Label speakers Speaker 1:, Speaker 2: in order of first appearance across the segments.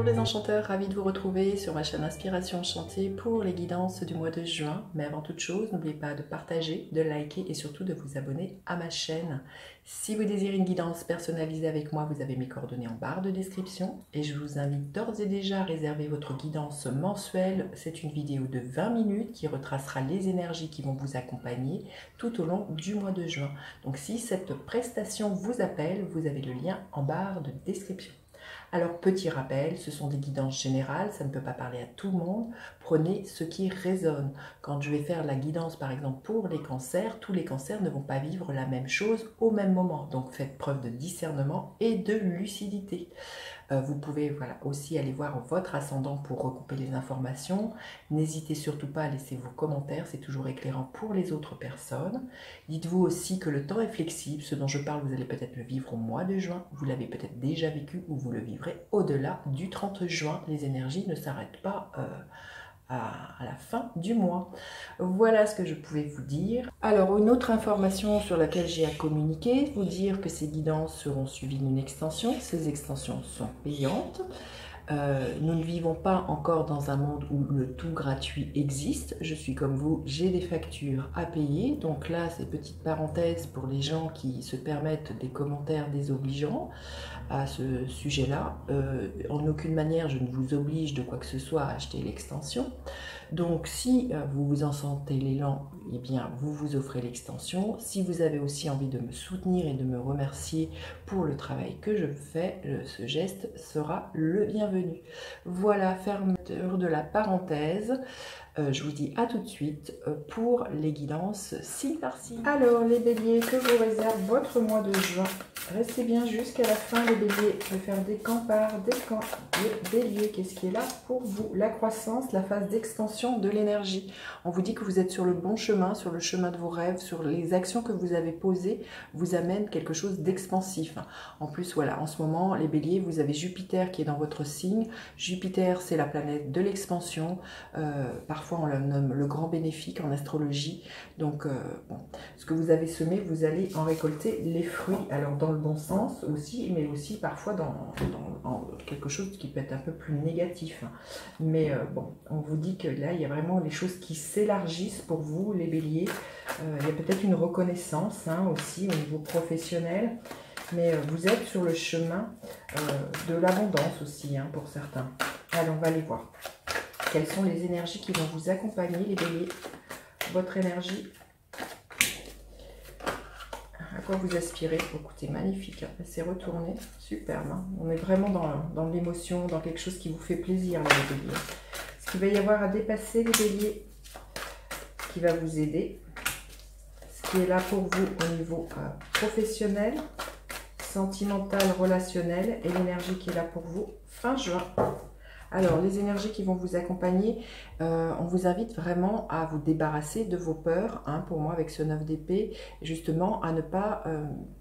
Speaker 1: Bonjour les enchanteurs, ravi de vous retrouver sur ma chaîne Inspiration Enchantée pour les guidances du mois de juin. Mais avant toute chose, n'oubliez pas de partager, de liker et surtout de vous abonner à ma chaîne. Si vous désirez une guidance personnalisée avec moi, vous avez mes coordonnées en barre de description. Et je vous invite d'ores et déjà à réserver votre guidance mensuelle. C'est une vidéo de 20 minutes qui retracera les énergies qui vont vous accompagner tout au long du mois de juin. Donc si cette prestation vous appelle, vous avez le lien en barre de description. Alors, petit rappel, ce sont des guidances générales, ça ne peut pas parler à tout le monde. Prenez ce qui résonne. Quand je vais faire la guidance, par exemple, pour les cancers, tous les cancers ne vont pas vivre la même chose au même moment. Donc, faites preuve de discernement et de lucidité. Vous pouvez aussi aller voir votre ascendant pour recouper les informations. N'hésitez surtout pas à laisser vos commentaires, c'est toujours éclairant pour les autres personnes. Dites-vous aussi que le temps est flexible, ce dont je parle, vous allez peut-être le vivre au mois de juin, vous l'avez peut-être déjà vécu ou vous le vivrez au-delà du 30 juin. Les énergies ne s'arrêtent pas à la fin du mois. Voilà ce que je pouvais vous dire. Alors, une autre information sur laquelle j'ai à communiquer, vous dire que ces guidances seront suivies d'une extension. Ces extensions sont payantes. Nous ne vivons pas encore dans un monde où le tout gratuit existe. Je suis comme vous, j'ai des factures à payer. Donc là, c'est petite parenthèse pour les gens qui se permettent des commentaires désobligeants à ce sujet-là. En aucune manière, je ne vous oblige de quoi que ce soit à acheter l'extension. Donc si vous vous en sentez l'élan, eh bien vous vous offrez l'extension. Si vous avez aussi envie de me soutenir et de me remercier pour le travail que je fais, ce geste sera le bienvenu. Voilà, fermeture de la parenthèse. Je vous dis à tout de suite pour les guidances signe par signe. Alors les béliers, que vous réserve votre mois de juin? Restez bien jusqu'à la fin les béliers. Je vais faire décan par décan. Les béliers, qu'est-ce qui est là pour vous? La croissance, la phase d'extension de l'énergie. On vous dit que vous êtes sur le bon chemin, sur le chemin de vos rêves, sur les actions que vous avez posées, vous amènent quelque chose d'expansif. En plus, voilà, en ce moment, les béliers, vous avez Jupiter qui est dans votre signe. Jupiter, c'est la planète de l'expansion. Parfois, on le nomme le grand bénéfique en astrologie. Donc, bon, ce que vous avez semé, vous allez en récolter les fruits. Alors, dans le bon sens aussi, mais aussi parfois dans quelque chose qui peut être un peu plus négatif. Mais bon, on vous dit que là, il y a vraiment les choses qui s'élargissent pour vous, les béliers. Il y a peut-être une reconnaissance aussi au niveau professionnel. Mais vous êtes sur le chemin de l'abondance aussi, pour certains. Allez, on va aller voir. Quelles sont les énergies qui vont vous accompagner, les béliers? Votre énergie. À quoi vous aspirez? Écoutez, magnifique. C'est retourné. Superbe. On est vraiment dans l'émotion, dans quelque chose qui vous fait plaisir, les béliers. Ce qu'il va y avoir à dépasser, les béliers, qui va vous aider. Ce qui est là pour vous au niveau professionnel, sentimental, relationnel, et l'énergie qui est là pour vous fin juin. Alors, les énergies qui vont vous accompagner, on vous invite vraiment à vous débarrasser de vos peurs, pour moi avec ce 9 d'épée, justement à ne pas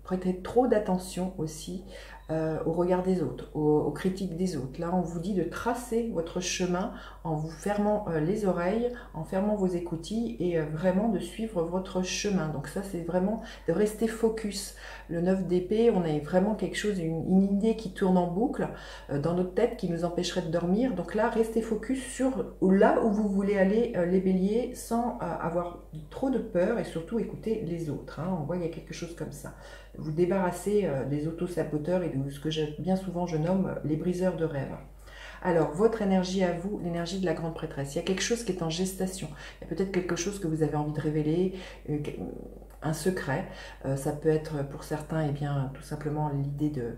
Speaker 1: prêter trop d'attention aussi au regard des autres, aux critiques des autres. Là, on vous dit de tracer votre chemin en vous fermant les oreilles, en fermant vos écoutilles et vraiment de suivre votre chemin. Donc ça, c'est vraiment de rester focus. Le 9 d'épée, on a vraiment quelque chose, une idée qui tourne en boucle dans notre tête qui nous empêcherait de dormir. Donc là, restez focus sur là où vous voulez aller, les béliers, sans avoir trop de peur et surtout écouter les autres. On voit qu'il y a quelque chose comme ça. Vous débarrasser des auto-saboteurs et de ce que bien souvent je nomme les briseurs de rêves. Alors, votre énergie à vous, l'énergie de la grande prêtresse. Il y a quelque chose qui est en gestation. Il y a peut-être quelque chose que vous avez envie de révéler, un secret. Ça peut être pour certains, tout simplement l'idée de,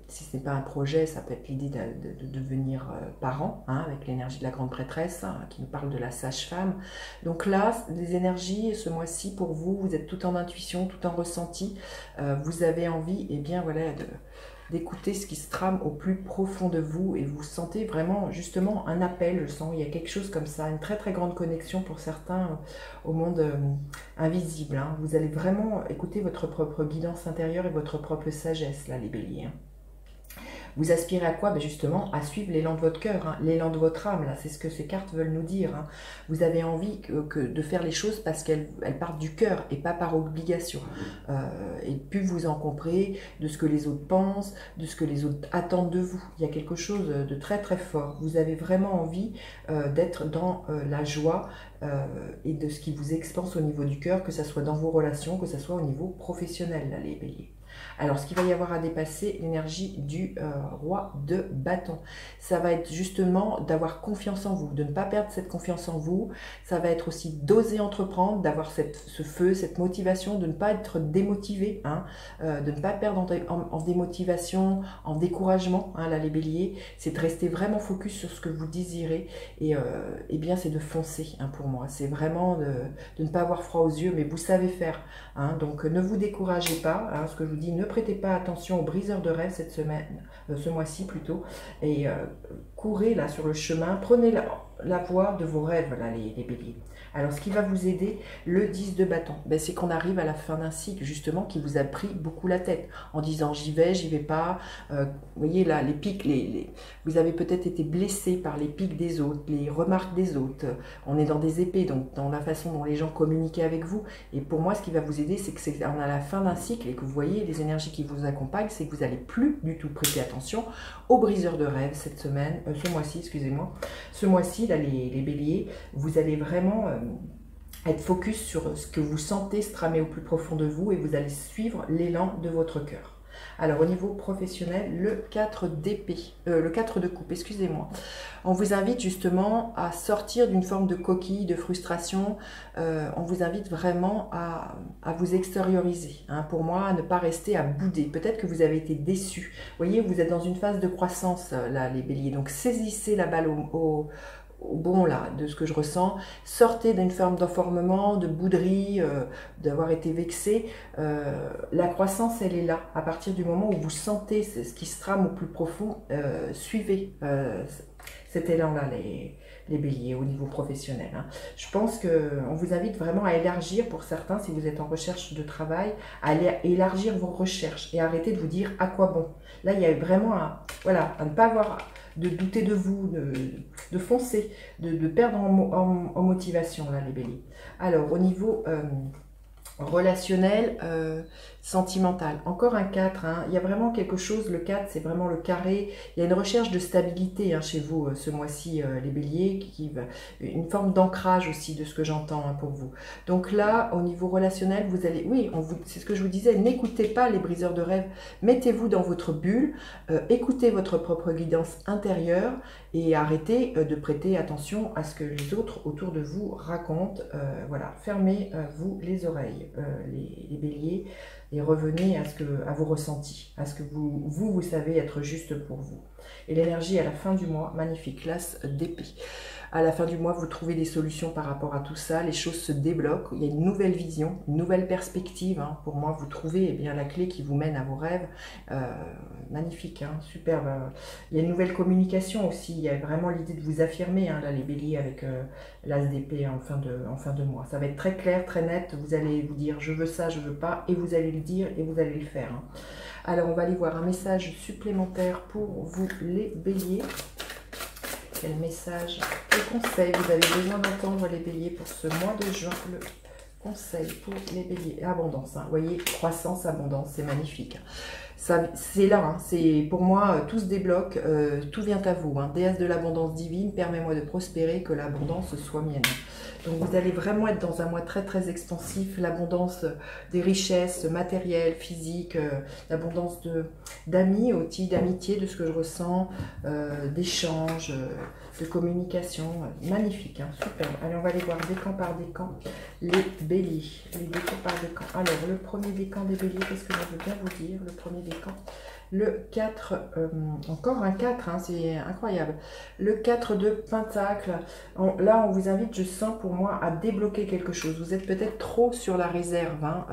Speaker 1: si ce n'est pas un projet, ça peut être l'idée de devenir parent, avec l'énergie de la grande prêtresse, qui nous parle de la sage-femme. Donc là, les énergies, ce mois-ci, pour vous, vous êtes tout en intuition, tout en ressenti. Vous avez envie, d'écouter ce qui se trame au plus profond de vous et vous sentez vraiment justement un appel, je sens, il y a quelque chose comme ça, une très très grande connexion pour certains au monde invisible. Vous allez vraiment écouter votre propre guidance intérieure et votre propre sagesse, là, les béliers. Vous aspirez à quoi? Ben justement, à suivre l'élan de votre cœur, hein, l'élan de votre âme, là, c'est ce que ces cartes veulent nous dire. Hein. Vous avez envie de faire les choses parce qu'elles partent du cœur et pas par obligation. Et plus vous encombrez de ce que les autres pensent, de ce que les autres attendent de vous. Il y a quelque chose de très très fort. Vous avez vraiment envie d'être dans la joie et de ce qui vous expanse au niveau du cœur, que ce soit dans vos relations, que ce soit au niveau professionnel, là, les béliers. Alors, ce qu'il va y avoir à dépasser, l'énergie du roi de bâton. Ça va être justement d'avoir confiance en vous, de ne pas perdre cette confiance en vous. Ça va être aussi d'oser entreprendre, d'avoir ce feu, cette motivation, de ne pas être démotivé, hein, de ne pas perdre en démotivation, en découragement, hein, là, les béliers. C'est de rester vraiment focus sur ce que vous désirez et bien, c'est de foncer, hein, pour moi. C'est vraiment de ne pas avoir froid aux yeux, mais vous savez faire. Hein, donc, ne vous découragez pas, hein, ce que je vous dis, ne prêtez pas attention aux briseurs de rêves cette semaine, ce mois-ci plutôt, et courez là sur le chemin, prenez la voie de vos rêves, là, les béliers. Alors, ce qui va vous aider, le 10 de bâton, ben, c'est qu'on arrive à la fin d'un cycle, justement, qui vous a pris beaucoup la tête, en disant j'y vais pas. Vous voyez là, les pics, vous avez peut-être été blessé par les pics des autres, les remarques des autres. On est dans des épées, donc dans la façon dont les gens communiquaient avec vous. Et pour moi, ce qui va vous aider, c'est que c'est à la fin d'un cycle et que vous voyez les énergies qui vous accompagnent, c'est que vous n'allez plus du tout prêter attention aux briseurs de rêves cette semaine, ce mois-ci, excusez-moi. Ce mois-ci, là, les béliers, vous allez vraiment être focus sur ce que vous sentez se tramer au plus profond de vous et vous allez suivre l'élan de votre cœur. Alors, au niveau professionnel, le 4 d'épée, le 4 de coupe, excusez-moi. On vous invite justement à sortir d'une forme de coquille, de frustration. On vous invite vraiment à vous extérioriser. Hein, pour moi, à ne pas rester à bouder. Peut-être que vous avez été déçus. Vous voyez, vous êtes dans une phase de croissance, là, les béliers. Donc, saisissez la balle au bon là, de ce que je ressens, sortez d'une forme d'enfermement, de bouderie, d'avoir été vexé. La croissance, elle est là. À partir du moment où vous sentez ce qui se trame au plus profond, suivez cet élan-là, les béliers, au niveau professionnel. Hein. Je pense qu'on vous invite vraiment à élargir, pour certains, si vous êtes en recherche de travail, à élargir vos recherches et arrêter de vous dire à quoi bon. Là, il y a vraiment voilà, à ne pas avoir de douter de vous, de foncer, de perdre en motivation, là, les béliers. Alors, au niveau relationnel, sentimental, encore un 4, hein. Il y a vraiment quelque chose, le 4, c'est vraiment le carré, il y a une recherche de stabilité, hein, chez vous, ce mois-ci, les béliers, une forme d'ancrage aussi, de ce que j'entends, hein, pour vous. Donc là, au niveau relationnel, vous allez, oui, c'est ce que je vous disais, n'écoutez pas les briseurs de rêves, mettez-vous dans votre bulle, écoutez votre propre guidance intérieure, et arrêtez de prêter attention à ce que les autres autour de vous racontent. Voilà, fermez-vous les oreilles, les béliers, et revenez à vos ressentis, à ce que vous savez être juste pour vous. Et l'énergie à la fin du mois, magnifique, l'as d'épée. À la fin du mois, vous trouvez des solutions par rapport à tout ça, les choses se débloquent, il y a une nouvelle vision, une nouvelle perspective. Hein. Pour moi, vous trouvez bien la clé qui vous mène à vos rêves. Magnifique, hein, superbe. Il y a une nouvelle communication aussi, il y a vraiment l'idée de vous affirmer, hein, là, les béliers, avec l'as d'épée en fin de mois. Ça va être très clair, très net, vous allez vous dire je veux ça, je veux pas, et vous allez le dire et vous allez le faire. Hein. Alors, on va aller voir un message supplémentaire pour vous, les béliers. Quel message, quel conseil vous avez besoin d'entendre, les béliers, pour ce mois de juin? Le conseil pour les béliers. Abondance, hein. Vous voyez, croissance, abondance, c'est magnifique. C'est là, hein. C'est pour moi, tout se débloque, tout vient à vous. Hein. Déesse de l'abondance divine, permets-moi de prospérer, que l'abondance soit mienne. Donc vous allez vraiment être dans un mois très très expansif, l'abondance des richesses matérielles, physiques, l'abondance d'amis, aussi d'amitié, de ce que je ressens, d'échanges, de communication. Magnifique, hein, super. Allez, on va aller voir décan par décan les béliers. Les décans par décan. Alors, le premier décan des béliers, qu'est-ce que je veux bien vous dire? Le premier décan. Le 4, encore un 4, hein, c'est incroyable. Le 4 de Pentacle, là on vous invite, je sens pour moi, à débloquer quelque chose. Vous êtes peut-être trop sur la réserve, hein,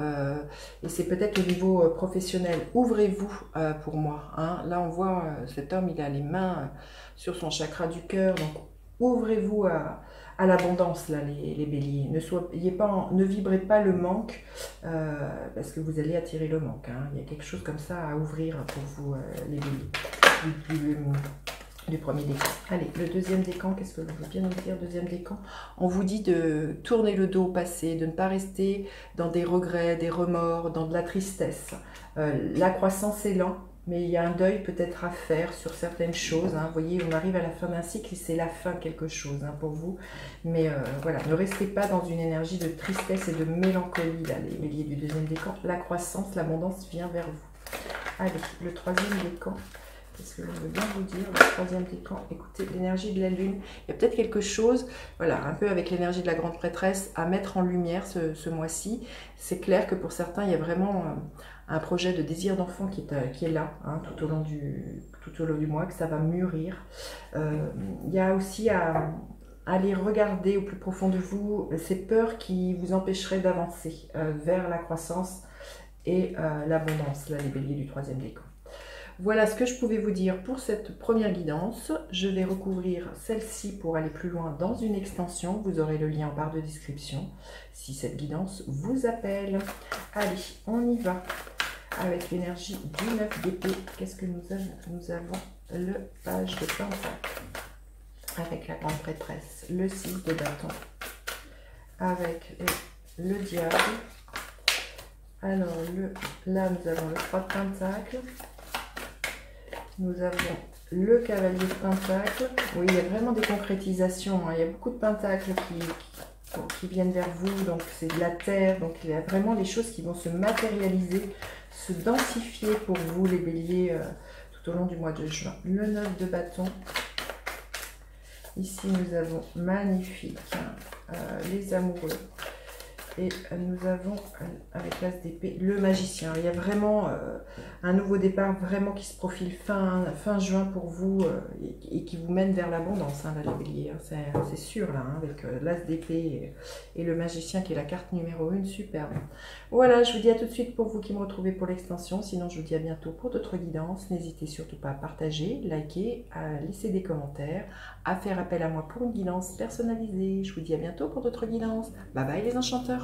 Speaker 1: et c'est peut-être au niveau professionnel. Ouvrez-vous pour moi. Hein. Là on voit cet homme, il a les mains sur son chakra du cœur, donc ouvrez-vous à l'abondance, là, les béliers. Ne vibrez pas le manque, parce que vous allez attirer le manque. Hein. Il y a quelque chose comme ça à ouvrir pour vous, les béliers. du premier décan. Allez, le deuxième décan, qu'est-ce que vous voulez bien nous dire, deuxième décan? On vous dit de tourner le dos au passé, de ne pas rester dans des regrets, des remords, dans de la tristesse. La croissance est lente, mais il y a un deuil peut-être à faire sur certaines choses. Hein. Vous voyez, on arrive à la fin d'un cycle et c'est la fin de quelque chose hein, pour vous. Mais voilà, ne restez pas dans une énergie de tristesse et de mélancolie, là, les béliers du deuxième décan. La croissance, l'abondance vient vers vous. Allez, le troisième décan. Qu'est-ce que je veux bien vous dire, le troisième décan? Écoutez, l'énergie de la lune, il y a peut-être quelque chose, voilà, un peu avec l'énergie de la grande prêtresse, à mettre en lumière ce mois-ci. C'est clair que pour certains, il y a vraiment un projet de désir d'enfant qui est là, hein, tout au long du mois, que ça va mûrir. Il y a aussi à aller regarder au plus profond de vous ces peurs qui vous empêcheraient d'avancer vers la croissance et l'abondance, là, les béliers du troisième décan. Voilà ce que je pouvais vous dire pour cette première guidance. Je vais recouvrir celle-ci pour aller plus loin dans une extension. Vous aurez le lien en barre de description si cette guidance vous appelle. Allez, on y va avec l'énergie du 9 d'épée. Qu'est-ce que nous avons? Nous avons le page de pentacle avec la grande prêtresse, le 6 de bâton avec le diable. Alors là, nous avons le 3 de pentacle. Nous avons le cavalier de pentacle. Oui, il y a vraiment des concrétisations. Hein. Il y a beaucoup de pentacles qui viennent vers vous. Donc, c'est de la terre. Donc, il y a vraiment des choses qui vont se matérialiser, se densifier pour vous, les béliers, tout au long du mois de juin. Le 9 de bâton. Ici, nous avons magnifique les amoureux. Et nous avons, avec l'as d'épée, le magicien. Il y a vraiment un nouveau départ vraiment qui se profile fin juin pour vous et qui vous mène vers l'abondance, hein, là, les béliers. Hein, c'est sûr, là, hein, avec l'as d'épée et le magicien qui est la carte numéro 1, superbe. Voilà, je vous dis à tout de suite pour vous qui me retrouvez pour l'extension. Sinon, je vous dis à bientôt pour d'autres guidances. N'hésitez surtout pas à partager, liker, à laisser des commentaires, à faire appel à moi pour une guidance personnalisée. Je vous dis à bientôt pour d'autres guidances. Bye bye les enchanteurs.